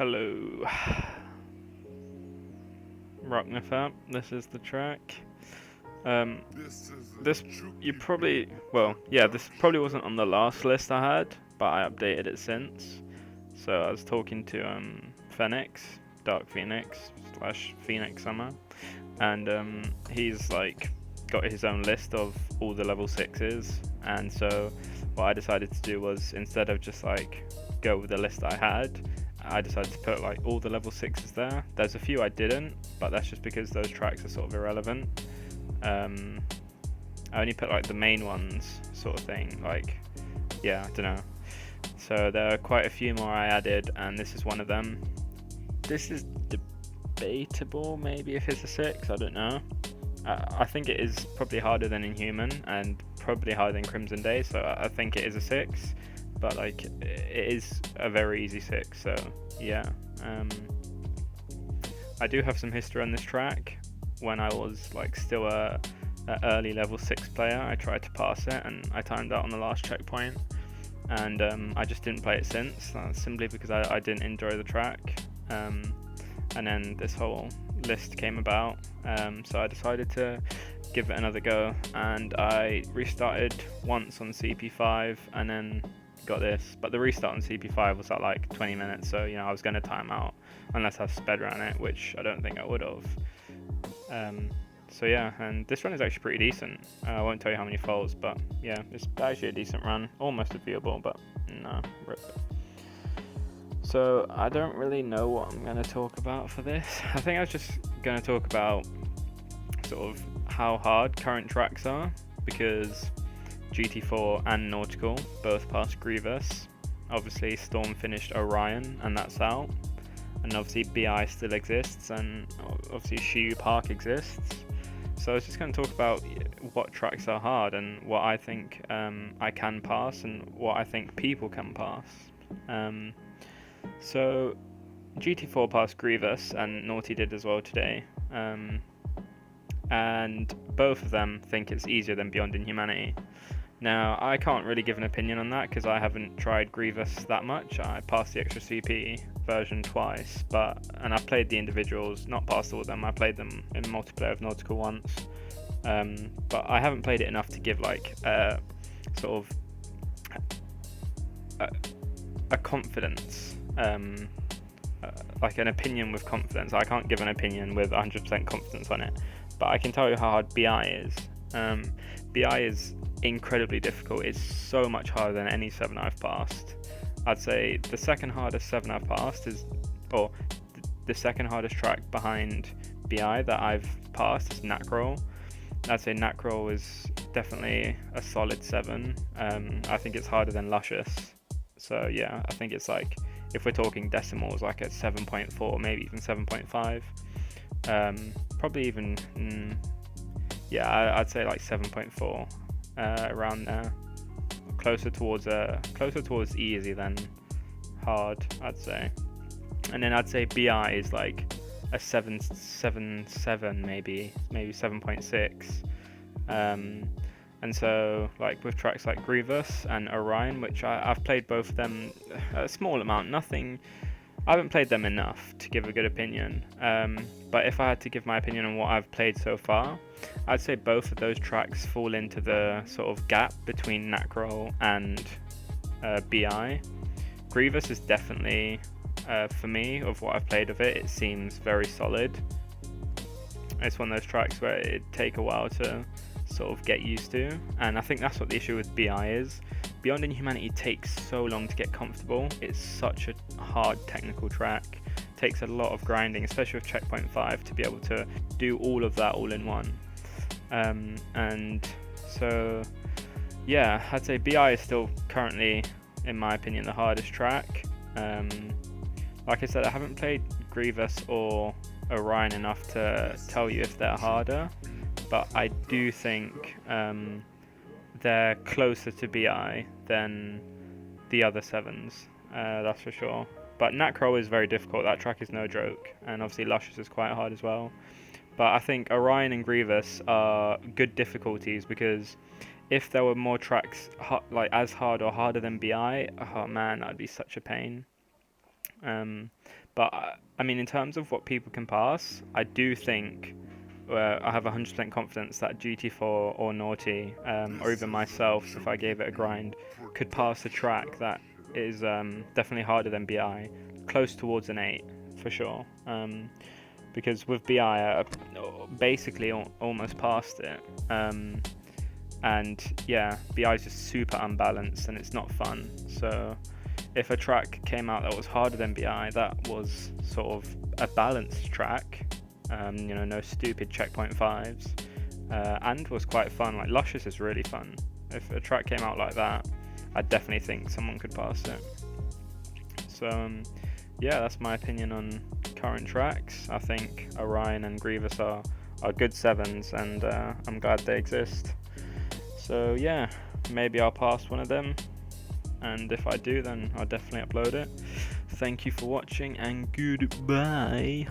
Hello. Roknafap, this is the track. This you probably this probably wasn't on the last list I had, but I updated it since. So I was talking to Phoenix, Dark Phoenix / Phoenix Summer, and he's like got his own list of all the level 6s, and so what I decided to do was, instead of just like go with the list I had, I decided to put like all the level 6s there. There's a few I didn't, but that's just because those tracks are sort of irrelevant. I only put like the main ones, sort of thing, like, yeah, I don't know. So there are quite a few more I added, and this is one of them. This is debatable, maybe if it's a 6, I don't know. I think it is probably harder than Inhuman, and probably harder than Crimson Day, so I think it is a 6. But like, it is a very easy 6, so yeah. I do have some history on this track. When I was like still a early level 6 player, I tried to pass it and I timed out on the last checkpoint, and I just didn't play it since, simply because I didn't enjoy the track. And then this whole list came about, so I decided to give it another go, and I restarted once on CP5 and then got this. But the restart on CP5 was at like 20 minutes, so you know, I was going to time out unless I sped around it, which I don't think I would have. So yeah, and this run is actually pretty decent. I won't tell you how many faults, but yeah, it's actually a decent run, almost a viewable, but no, rip. So I don't really know what I'm going to talk about for this. I think I was just going to talk about sort of how hard current tracks are, because GT4 and Nautical both passed Grievous. Obviously Storm finished Orion, and that's out. And obviously BI still exists, and obviously Shyu Park exists. So I was just going to talk about what tracks are hard and what I think I can pass and what I think people can pass. So GT4 passed Grievous, and Naughty did as well today. And both of them think it's easier than Beyond Inhumanity. Now, I can't really give an opinion on that because I haven't tried Grievous that much. I passed the extra CP version twice, and I've played the individuals, not passed all of them. I played them in multiplayer of Nautical once, but I haven't played it enough to give like sort of a confidence, like an opinion with confidence. I can't give an opinion with 100% confidence on it, but I can tell you how hard BI is. BI is incredibly difficult. It's so much harder than any 7 I've passed. I'd say the second hardest 7 I've passed is, or the second hardest track behind BI that I've passed is Nacrol. I'd say Nacrol is definitely a solid 7. I think it's harder than Luscious. So yeah, I think it's like, if we're talking decimals, like at 7.4, maybe even 7.5. Probably even, I'd say like 7.4. Around there, closer towards easy than hard, I'd say. And then I'd say BI is like a 7.7, maybe 7.6. And so like with tracks like Grievous and Orion, which I've played both of them a small amount, I haven't played them enough to give a good opinion, but if I had to give my opinion on what I've played so far, I'd say both of those tracks fall into the sort of gap between Nacrol and BI. Grievous is definitely, for me, of what I've played of it, it seems very solid. It's one of those tracks where it'd take a while to sort of get used to, and I think that's what the issue with BI is. Beyond Inhumanity takes so long to get comfortable. It's such a hard technical track. It takes a lot of grinding, especially with checkpoint 5, to be able to do all of that all in one. And so yeah, I'd say BI is still currently, in my opinion, the hardest track. Like I said, I haven't played Grievous or Orion enough to tell you if they're harder, but I do think they're closer to BI than the other 7s, that's for sure. But Nacrol is very difficult. That track is no joke, and obviously Luscious is quite hard as well. But I think Orion and Grievous are good difficulties, because if there were more tracks like as hard or harder than BI, oh man, that'd be such a pain. But I mean, in terms of what people can pass, I do think I have 100% confidence that GT4 or Naughty, or even myself, if I gave it a grind, could pass a track that is definitely harder than BI, close towards an 8 for sure. Because with BI, I basically almost passed it. And yeah, BI is just super unbalanced and it's not fun. So if a track came out that was harder than BI, that was sort of a balanced track, you know, no stupid checkpoint 5s, and was quite fun. Like Luscious is really fun. If a track came out like that, I definitely think someone could pass it. So yeah, that's my opinion on current tracks. I think Orion and Grievous are good 7s, and I'm glad they exist. So yeah, maybe I'll pass one of them, and if I do, then I'll definitely upload it. Thank you for watching, and goodbye.